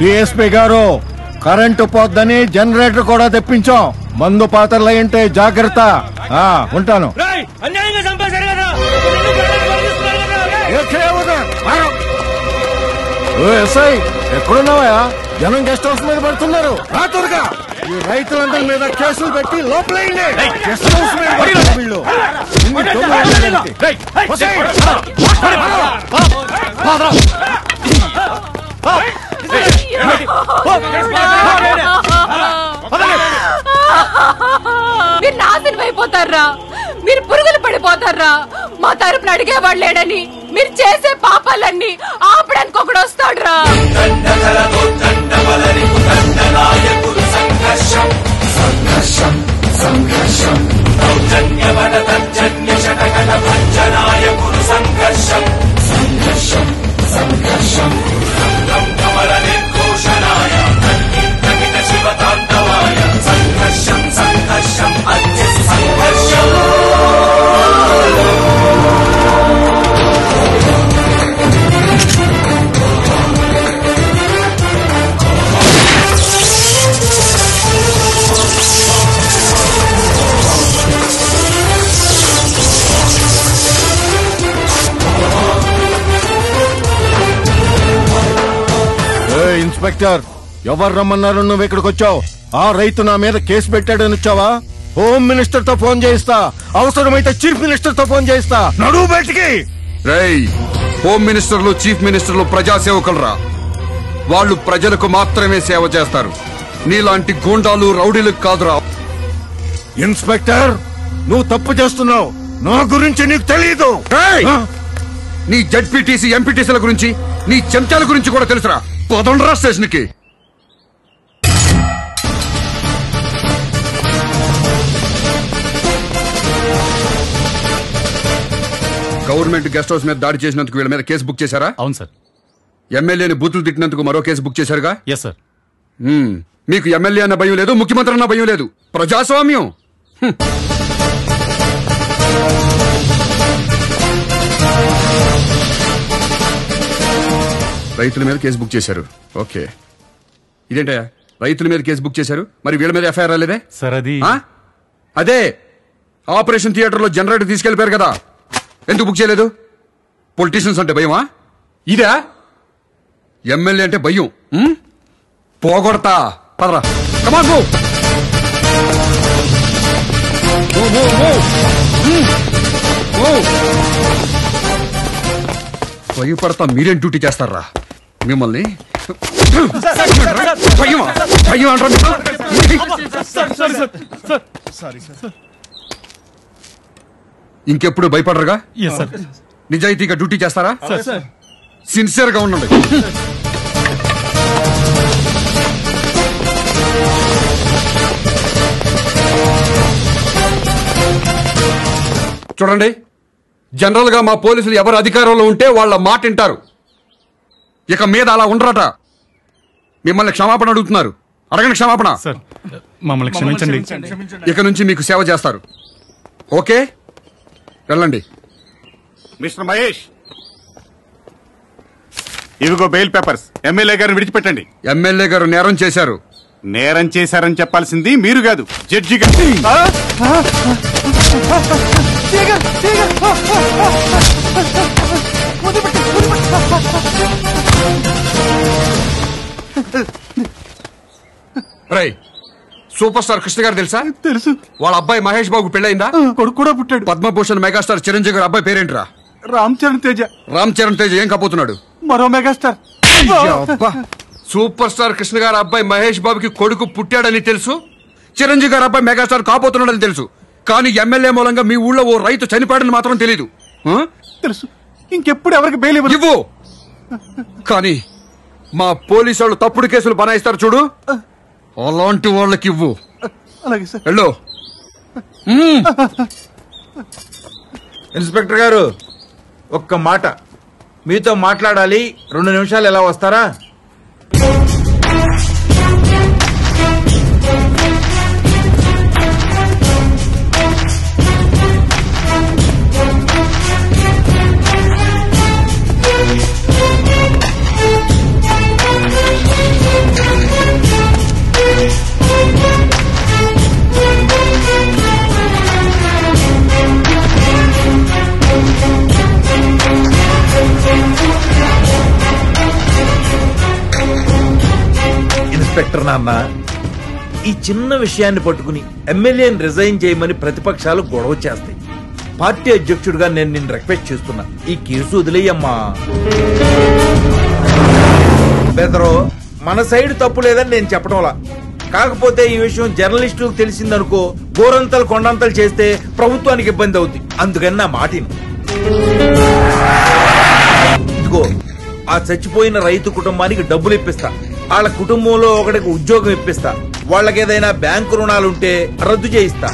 DSP గారు current పోద్దని generator కూడా తెప్పించాం. మందు పాత్రలు అయింటే జాగ్రత్త. ఉంటాను. ఎస్ఐ ఎక్కడున్నావా? జనం గెస్ట్ హౌస్ మీద పడుతున్నారు. రాత్రుగా ఈ రైతులందరి మీద కేసులు పెట్టి లోపలైంది. గెస్ట్ హౌస్ మీద వీళ్ళు మీరు నాశనం అయిపోతారా? మీరు పురుగులు పడిపోతారా? మా తరపున అడిగేవాడు లేడని మీరు చేసే పాపాలన్నీ ఆపడానికి ఒకడు వస్తాడురా. ఇన్స్పెక్టర్, ఎవరు రమ్మన్నారు? నువ్వు ఇక్కడికి వచ్చావు? ఆ రైతు నా మీద కేసు పెట్టాడని వచ్చావా? హోమ్ మినిస్టర్ తో ఫోన్ చేయిస్తా, అవసరమైతే చీఫ్ మినిస్టర్ తో ఫోన్ చేయిస్తా. నడువు బయటికి. రేయ్, హోమ్ మినిస్టర్లు చీఫ్ మినిస్టర్లు ప్రజాసేవకులరా. వాళ్ళు ప్రజలకు మాత్రమే సేవ చేస్తారు, నీలాంటి గూండాలు రౌడీలకు కాదురా. ఇన్స్పెక్టర్, నువ్వు తప్పు చేస్తున్నావు. నా గురించి నీకు తెలీదు. నీ జడ్పీటీసీ ఎంపీటీసీల గురించి, నీ చెంచాల గురించి కూడా తెలుసురా. పదండ్రా స్టేషన్కి. గవర్నమెంట్ గెస్ట్ హౌస్ మీద దాడి చేసినందుకు వీళ్ళ మీద కేసు బుక్ చేశారా? అవును సార్. ఎమ్మెల్యేని బూతులు తిట్టినందుకు మరో కేసు బుక్ చేశారుగా? Yes sir. మీకు ఎమ్మెల్యే అన్న భయం లేదు, ముఖ్యమంత్రి అన్న భయం లేదు. ప్రజాస్వామ్యం. రైతుల మీద కేసు బుక్ చేశారు. ఓకే, ఇదేంటయ్యా రైతుల మీద కేసు బుక్ చేశారు, మరి వీళ్ళ మీద ఎఫ్ఐఆర్ రాలేదే? సార్ అది అదే ఆపరేషన్ థియేటర్ లో జనరేటర్ తీసుకెళ్లిపోయారు కదా, ఎందుకు బుక్ చేయలేదు? పొలిటీషియన్స్ అంటే భయమా? ఇదా ఎమ్మెల్యే అంటే భయం? పోగొడతా, పదరా. Come on move. భయపడతా మీరేం డ్యూటీ చేస్తారా? మిమ్మల్ని ఇంకెప్పుడు భయపడరుగా? నిజాయితీగా డ్యూటీ చేస్తారా? సిన్సియర్ గా ఉండండి. చూడండి, జనరల్ గా మా పోలీసులు ఎవరు అధికారంలో ఉంటే వాళ్ళ మాట వింటారు. ఇక మీద అలా ఉండరట. మిమ్మల్ని క్షమాపణ అడుగుతున్నారు, అడగండి క్షమాపణ. మమ్మల్ని క్షమించండి. ఇక నుంచి మీకు సేవ చేస్తారు. ఓకే, వెళ్ళండి. మిస్టర్ మహేష్, ఇవిగో బెయిల్ పేపర్స్. ఎమ్మెల్యే గారిని విడిచిపెట్టండి. ఎమ్మెల్యే గారు నేరం చేశారు. నేరం చేశారని చెప్పాల్సింది మీరు కాదు, జడ్జి గారు. రై, సూపర్ స్టార్ కృష్ణ గారు తెలుసా? తెలుసు. వాళ్ళ అబ్బాయి మహేష్ బాబు పెళ్ళయిందా? కొడుకు కూడా పుట్టాడు. పద్మభూషణ్ మెగాస్టార్ చిరంజీవి గారు అబ్బాయి పేరేంట్రా? రామ్ చరణ్ తేజ. రామ్ చరణ్ తేజ ఏం కాబోతున్నాడు? మరో మెగాస్టార్. సూపర్ స్టార్ కృష్ణ గారు అబ్బాయి మహేష్ బాబుకి కొడుకు పుట్టాడని తెలుసు, చిరంజీవి గారు అబ్బాయి మెగాస్టార్ కాబోతున్నాడని తెలుసు. కానీ ఎమ్మెల్యే మూలంగా మీ ఊళ్ళో ఓ రైతు చనిపోయాడని మాత్రం తెలీదు. తెలుసు. ఇంకెప్పుడు ఎవరికి బెయిల్ ఇవ్వు. కానీ మా పోలీసు వాళ్ళు తప్పుడు కేసులు బనాయిస్తారు చూడు, అలాంటి వాళ్ళకి ఇవ్వు. అలాగే సార్. వెళ్ళు. ఇన్స్పెక్టర్ గారు, ఒక్క మాట మీతో మాట్లాడాలి. 2 నిమిషాలు ఎలా వస్తారా? ఇన్స్పెక్టర్ నాన్న, ఈ చిన్న విషయాన్ని పట్టుకుని ఎమ్మెల్యేని రిజైన్ చేయమని ప్రతిపక్షాలు గొడవ చేస్తాయి. పార్టీ అధ్యక్షుడిగా నేను నిన్ను రిక్వెస్ట్ చేస్తున్నా, ఈ కేసు వదిలేయమ్మా. బెదరో మన సైడ్ తప్పు లేదని నేను చెప్పడంలా, కాకపోతే ఈ విషయం జర్నలిస్టులకు తెలిసిందనుకో గోరంతలు కొండంతలు చేస్తే ప్రభుత్వానికి ఇబ్బంది అవుతుంది. అందుకని నా మాటిను. ఇదిగో ఆ చచ్చిపోయిన రైతు కుటుంబానికి డబ్బులు ఇప్పిస్తా, వాళ్ళ కుటుంబంలో ఒకటికి ఉద్యోగం ఇప్పిస్తా, వాళ్ళకేదైనా బ్యాంకు రుణాలుంటే రద్దు చేయిస్తా.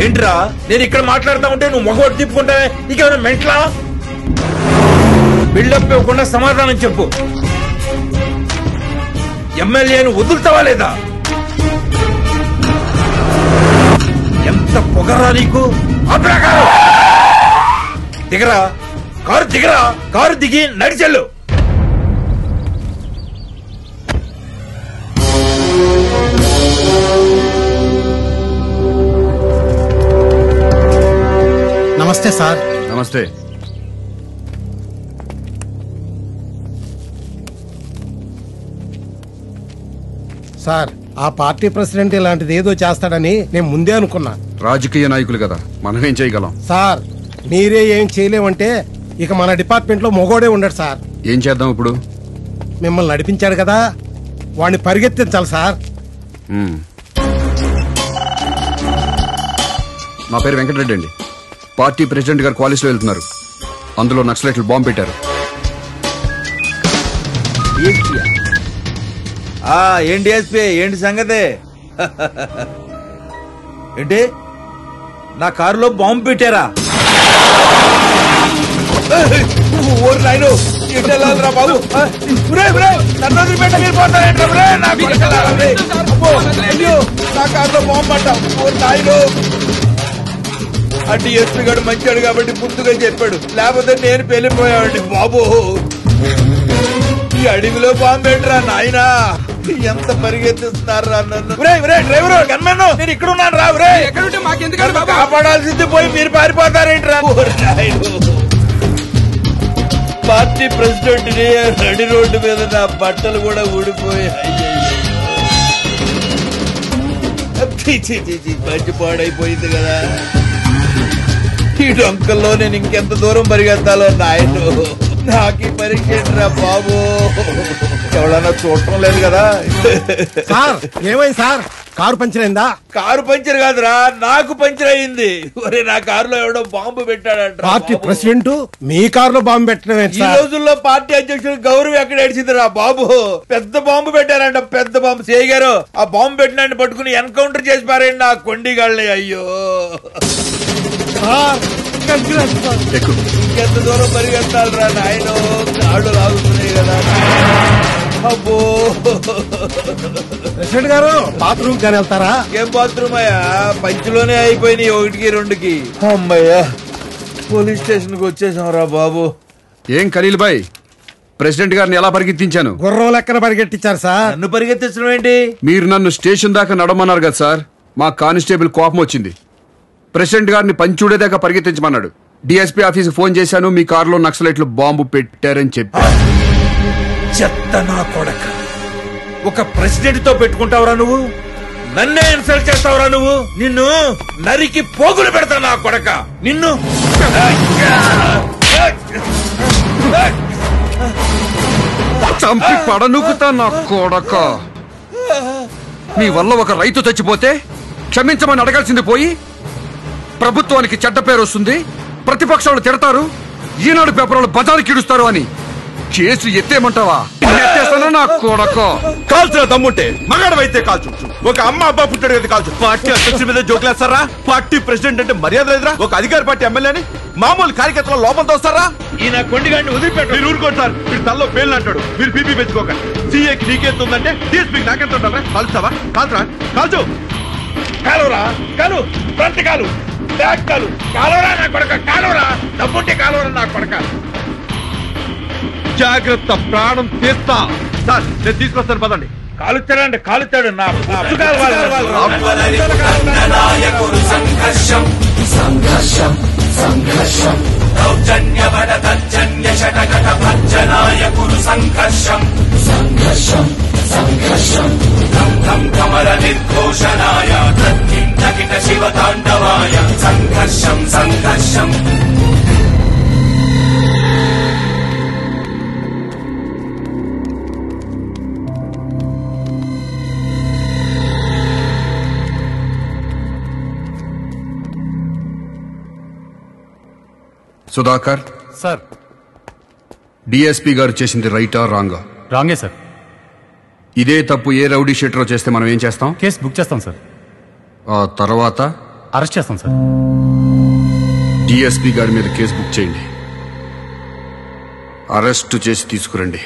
ఏంట్రా నేను ఇక్కడ మాట్లాడుతా ఉంటే నువ్వు మొగోటి తిప్పుకుంటావే, నీకేమైనా మెంట్లా? బిల్డప్ ఇవ్వకుండా సమాధానం చెప్పు. ఎమ్మెల్యేను వదులుతావా లేదా? ఎంత పొగరా నీకు? దిగరా, కారు దిగరా, కారు దిగి నడిచెళ్ళు. నమస్తే సార్. నమస్తే. సార్, ఆ పార్టీ ప్రెసిడెంట్ ఇలాంటిది ఏదో చేస్తాడని నేను ముందే అనుకున్నా. రాజకీయ నాయకులు కదా, మనం ఏం చేయగలం? సార్, మీరే ఏం చేయలేమంటే ఇక మన డిపార్ట్మెంట్ లో మొగోడే ఉండడు సార్. ఏం చేద్దాం ఇప్పుడు? మిమ్మల్ని నడిపించాడు కదా, వాడిని పరిగెత్తించాలి సార్. నా పేరు వెంకటరెడ్డి అండి. పార్టీ ప్రెసిడెంట్ గారు క్వాలిస్ లో వెళ్తున్నారు. అందులో నక్సలైట్లు బాంబు పెట్టారు. ఏంటి ఎస్పీ, ఏంటి సంగతి? ఏంటి నా కారులో బాంబు పెట్టారా? ఓరు నాయను, ఎట్టెళ్ళాలిరా బాబు? నన్ను వదిలిపెట్టకపోతారేంట్రా? నా కారులో బాంబు పట్టా. ఓరు నాయను, అంటే ఎస్పీ గారు మంచాడు కాబట్టి ముందుగా చెప్పాడు, లేకపోతే నేను పెళ్లిపోయావండి బాబు. ఈ అడవిలో బాంబు పెట్టరా నాయనా? ఎంత పరిగెత్తిస్తున్నారా నన్ను? డ్రైవర్ గన్మన్, నేను ఇక్కడ ఉన్నాను రా. కాపాడాల్సింది పోయి మీరు పారిపోతారేంట్రా? పార్టీ ప్రెసిడెంట్ ని నడి రోడ్డు మీద నా బట్టలు కూడా ఊడిపోయాయి. మంచి పాడైపోయింది కదా. ఈ డొంకల్లో నేను ఇంకెంత దూరం పరిగెత్తాలో నాయను. నాకు ఈ పరీక్ష బాబు, ఎవడన్నా చూడటం లేదు కదా. సార్, ఏమైంది సార్? కారు పంచర్ అయిందా? కారు పంచర్ కాదురా, నాకు పంచర్ అయింది. ఒరే, నా కారులో ఎవడో బాంబు పెట్టాడంట. పార్టీ ప్రెసిడెంట్ మీ కారులో బాంబు పెట్టడం ఈ రోజుల్లో పార్టీ అధ్యక్షుడు గౌరవం ఎక్కడ ఏడిచిందిరా బాబు? పెద్ద బాంబు పెట్టారంట, పెద్ద బాంబు. సేయ్ గారు, ఆ బాంబు పెట్టిన పట్టుకుని ఎన్కౌంటర్ చేసి పారండి నా కొండిగాళ్ళని. అయ్యో, ఇంకెంత దూరం పరిగెత్తాలరా నాయన? కాళ్ళు లాగుతున్నాయి కదా. అబ్బో, ప్రెసిడెంట్ గారు బాత్రూమ్ కానీ వెళ్తారా? ఏం బాత్రూమ్ అయ్యా, పంచులోనే అయిపోయినాయి 1కి 2కి. అమ్మయ్యా, పోలీస్ స్టేషన్ కి వచ్చేసాం రా బాబు. ఏం ఖలీల్ భాయ్, ప్రెసిడెంట్ గారిని ఎలా పరిగెత్తించాను? గుర్రం లెక్కన పరిగెట్టించారు సార్. నన్ను పరిగెత్తించడం ఏంటి? మీరు నన్ను స్టేషన్ దాకా నడమన్నారు కదా సార్. మా కానిస్టేబుల్ కోపం వచ్చింది. ప్రెసిడెంట్ గారిని పంచుడేదాకా పరిగెత్తించమన్నాడు. డిఎస్పీ ఆఫీస్ ఫోన్ చేశాను, మీ కారులో నక్సలైట్లు బాంబు పెట్టారని చెప్పారు. చెత్త నా కొడక, ఒక ప్రెసిడెంట్ తో పెట్టుకుంటావురా నువ్వు? నన్నే ఇన్సల్ట్ చేస్తావురా నువ్వు? నిన్ను నరికి పోగులు పెడతా నా కొడక, నిన్ను. చంపి పడనుకుతా నా కొడక. మీ వల్ల ఒక రైతు చచ్చిపోతే క్షమించమని అడగాల్సింది పోయి ప్రభుత్వానికి చెడ్డ పేరు వస్తుంది, ప్రతిపక్షాలు తిడతారు, ఈనాడు పేపర్లు బజారుకి ఇడుస్తారు అని కేసు ఎత్తేమంటావా? ఎత్తేస్తానా నా కొడక? కాల్చిన దమ్ముంటే మగాడవైతే కాల్చు. ఒక అమ్మ అబ్బా పుట్టాడు కదా కాల్చు. పార్టీ అధ్యక్షుడి మీద జోకులేస్తారా? పార్టీ ప్రెసిడెంట్ అంటే మర్యాద లేదురా? ఒక అధికార పార్టీ ఎమ్మెల్యేని మామూలు కార్యకర్తల లోపల తోస్తారా? ఈయన కొండిగాడిని వదిలిపెట్టు. మీరు ఊరుకోండి సార్, మీరు తల్లో పేర్లు అంటాడు. మీరు బీపీ పెంచుకోకండి. సీఏకి నీకెంత ఉందంటే డిఎస్పీకి నాకెంత ఉంటారా? కాల్చుతావా? కాల్చరా? కాల్చు. కాలురా, కాలు, ఫ్రంట్ కాలు, బ్యాక్ కాలు, కాలురా నా కొడక, కాలురా. డబ్బుంటే కాలురా నా కొడక. జాగ్రత్త, ప్రాణం తీస్తా. సార్, నేను తీసుకొస్తాను పదండి. కాలుతాడండి, కాలుతాడు నా సంఘర్షం సుధాకర్, సార్. డిఎస్పీ గారు చేసింది రైటా రాంగా? రాంగే సార్. ఇదే తప్పు ఏ రౌడీ షీటరో చేస్తే మనం ఏం చేస్తాం? కేసు బుక్ చేస్తాం సార్. ఆ తర్వాత అరెస్ట్ చేస్తాం సార్. డిఎస్పీ గారి మీద కేసు బుక్ చేయండి, అరెస్టు చేసి తీసుకురండి.